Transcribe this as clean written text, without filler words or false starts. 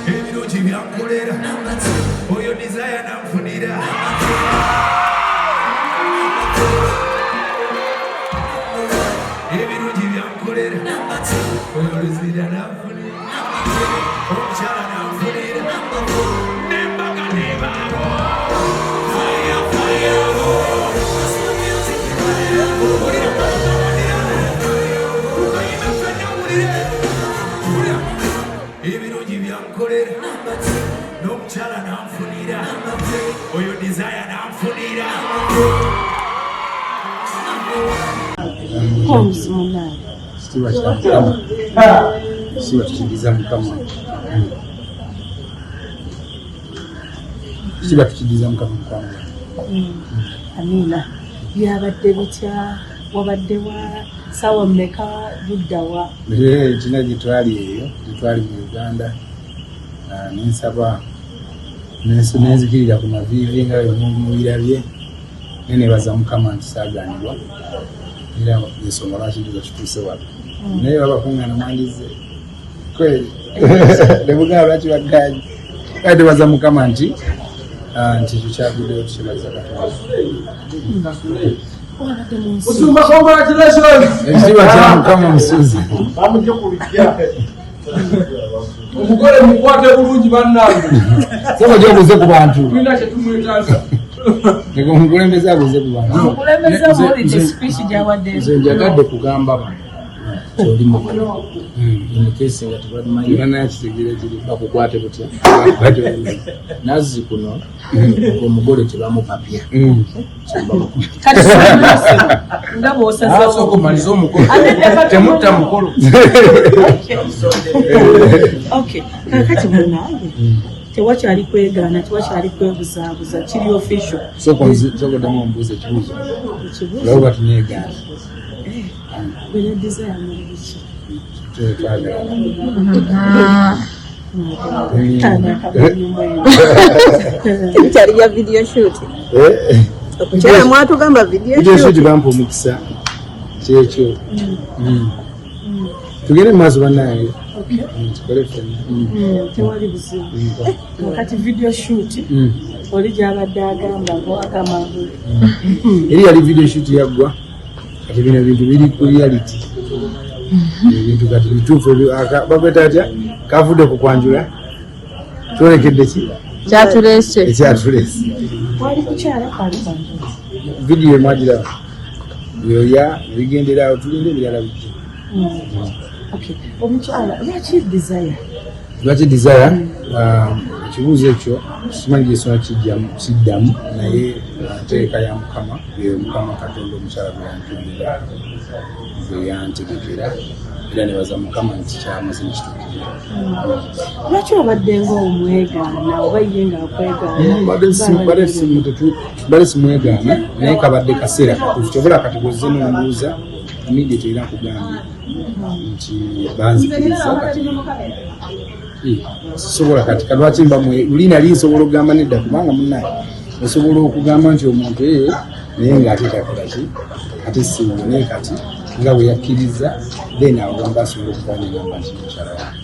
ebirungi byankolera oyo desire nanfunira ebirungi byankolera oyo desire nanfunira omukyala nanfunira nembaga nebaabo ebirungi byankolera n'omukyala nanfunira oyo desire nanfunira siba tukiriza mukama mukwange. Amina byabadde bitya wabadde wa sawa mmeka buddawa kina gyetwali eyo gyetwali mu Uganda nensaba nenzikirira ku maviivi nga mubirabye nenebaza mukama nti saaganibwa era ensonga lwaki kituuse wano naye babakuŋŋaana mwandize kweri nebugaba lwaki baggaanyi kale tebaza mukama nti tukyaguddeyo tukyebaza ekitiibwa kya mukama musuzi omugole mukwate bulungi bannange soko gyobuze ku bantu tulina kyetumwetaaza omukulembeze abuze ku bantu omukulembeze owulidde speech gyawadde nze njagadde kugamba bano kyoli mukono enikesi nga tebamanyi banakitegeera kiri bakukwate butya nazzi kuno omugole tebamupapya nga bw'osazeeko okumaliza omukolo temutta mukolo kakati munange tewakyali kwegaana tewakyali kwebuzaabuza kiri official sokodamu omubuuza ekibuuzo olaba batuneegaana bwene desire mulibiki Kyali ya video shoot. Okukyala mwatugamba video shoot bampa omukisa kyekyo tugende mu maaso bannange tukole ffenna tewali buzibu wakati video shoot oli gyabadde agamba akamangulu eri yali video shoot yaggwa kati bino ebintu biri ku reality ebintu kati bituufu bakweta atya kavudde ku kwanjula kyolekedde ki ekyatuleese wali kukyala kwali kwanjula vidiyo mwagiraba yoya ebigenderawo tulinde ebirala bijja omukyala lwaki desire ekibuuzo ekyo simanyi gyesona kiddamu naye nteeka ya mukama mukama katonda omukyala gwe yantegekera era nebaza mukama nti kyamaze nekituukirira. Lwaki obadde ng'omwegaana oba ye ng'akwegaana? Bale simwegaana naye kabadde kaseera katuufu kyobula kati gwezze n'ombuuza immediate era nkugambye nti banzikiriza kati sisobola kati kalwaki luli nali nsobola okugamba nedda kubanga munnaye osobola okugamba nti omuntu naye ng'ate takolaki ate siwe naye kati nga bwe yakkiriza then agamba asobola okuvanyagamba nti mukyala wange